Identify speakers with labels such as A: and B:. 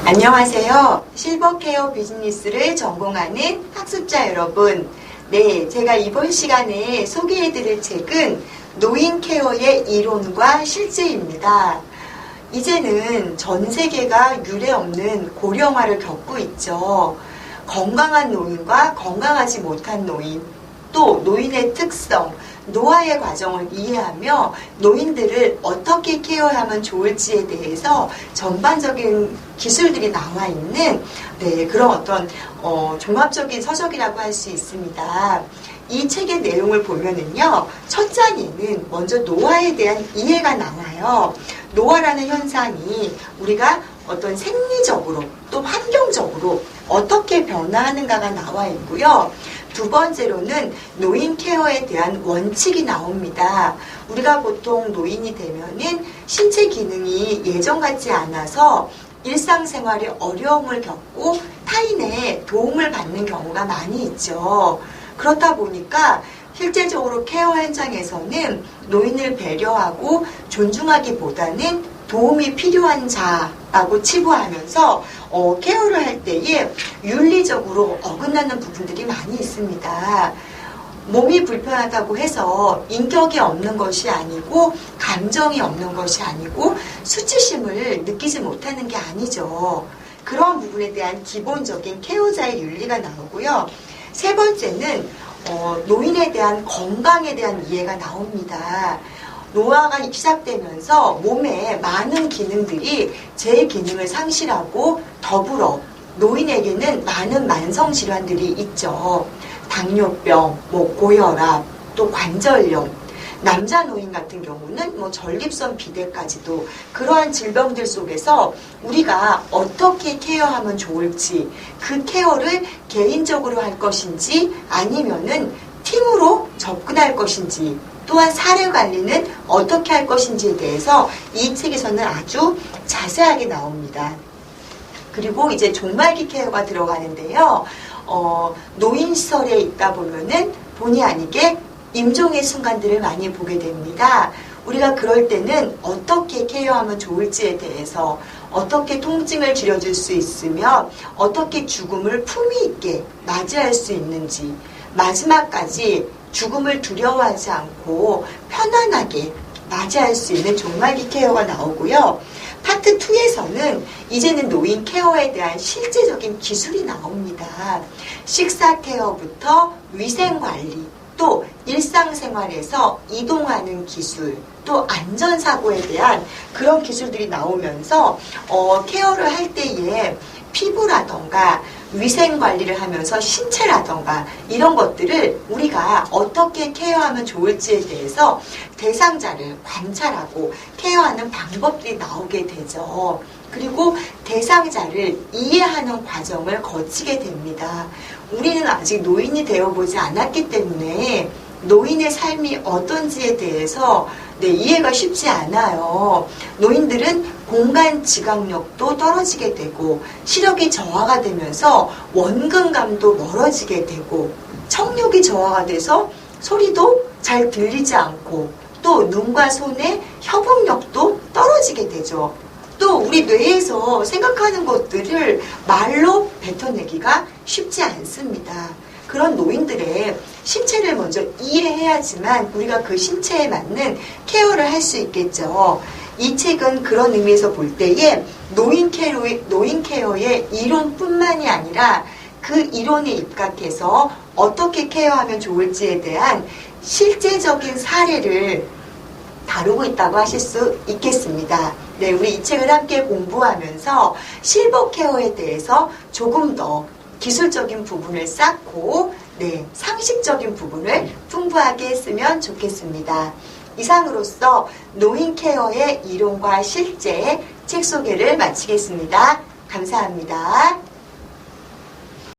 A: 안녕하세요. 실버케어 비즈니스를 전공하는 학습자 여러분. 네, 제가 이번 시간에 소개해드릴 책은 노인 케어의 이론과 실제입니다. 이제는 전 세계가 유례없는 고령화를 겪고 있죠. 건강한 노인과 건강하지 못한 노인, 또 노인의 특성, 노화의 과정을 이해하며 노인들을 어떻게 케어하면 좋을지에 대해서 전반적인 기술들이 나와 있는 그런 어떤 종합적인 서적이라고 할 수 있습니다. 이 책의 내용을 보면은요, 첫 장에는 먼저 노화에 대한 이해가 나와요. 노화라는 현상이 우리가 어떤 생리적으로 또 환경적으로 어떻게 변화하는가가 나와 있고요. 두 번째로는 노인 케어에 대한 원칙이 나옵니다. 우리가 보통 노인이 되면은 신체 기능이 예전 같지 않아서 일상생활에 어려움을 겪고 타인의 도움을 받는 경우가 많이 있죠. 그렇다 보니까 실제적으로 케어 현장에서는 노인을 배려하고 존중하기보다는 도움이 필요한 자라고 치부하면서 케어를 할 때에 윤리적으로 어긋나는 부분들이 많이 있습니다. 몸이 불편하다고 해서 인격이 없는 것이 아니고 감정이 없는 것이 아니고 수치심을 느끼지 못하는 게 아니죠. 그런 부분에 대한 기본적인 케어자의 윤리가 나오고요. 세 번째는 노인에 대한 건강에 대한 이해가 나옵니다. 노화가 시작되면서 몸의 많은 기능들이 제 기능을 상실하고 더불어 노인에게는 많은 만성질환들이 있죠. 당뇨병, 고혈압, 또 관절염, 남자 노인 같은 경우는 전립선 비대까지도 그러한 질병들 속에서 우리가 어떻게 케어하면 좋을지, 그 케어를 개인적으로 할 것인지 아니면은 팀으로 접근할 것인지, 또한 사례 관리는 어떻게 할 것인지에 대해서 이 책에서는 아주 자세하게 나옵니다. 그리고 이제 종말기 케어가 들어가는데요. 노인시설에 있다 보면은 본의 아니게 임종의 순간들을 많이 보게 됩니다. 우리가 그럴 때는 어떻게 케어하면 좋을지에 대해서, 어떻게 통증을 줄여줄 수 있으며 어떻게 죽음을 품위 있게 맞이할 수 있는지, 마지막까지 죽음을 두려워하지 않고 편안하게 맞이할 수 있는 종말기 케어가 나오고요. 파트 2에서는 이제는 노인 케어에 대한 실제적인 기술이 나옵니다. 식사 케어부터 위생관리, 또 일상생활에서 이동하는 기술, 또 안전사고에 대한 그런 기술들이 나오면서 케어를 할 때에 피부라던가 위생관리를 하면서 신체라던가 이런 것들을 우리가 어떻게 케어하면 좋을지에 대해서 대상자를 관찰하고 케어하는 방법들이 나오게 되죠. 그리고 대상자를 이해하는 과정을 거치게 됩니다. 우리는 아직 노인이 되어보지 않았기 때문에 노인의 삶이 어떤지에 대해서 이해가 쉽지 않아요. 노인들은 공간 지각력도 떨어지게 되고 시력이 저하가 되면서 원근감도 멀어지게 되고 청력이 저하가 돼서 소리도 잘 들리지 않고 또 눈과 손의 협응력도 떨어지게 되죠. 또 우리 뇌에서 생각하는 것들을 말로 뱉어내기가 쉽지 않습니다. 그런 노인들의 신체를 먼저 이해해야지만 우리가 그 신체에 맞는 케어를 할 수 있겠죠. 이 책은 그런 의미에서 볼 때에 노인 케어의 이론뿐만이 아니라 그 이론에 입각해서 어떻게 케어하면 좋을지에 대한 실제적인 사례를 다루고 있다고 하실 수 있겠습니다. 우리 이 책을 함께 공부하면서 실버 케어에 대해서 조금 더 기술적인 부분을 쌓고 상식적인 부분을 풍부하게 했으면 좋겠습니다. 이상으로써 노인 케어의 이론과 실제 책 소개를 마치겠습니다. 감사합니다.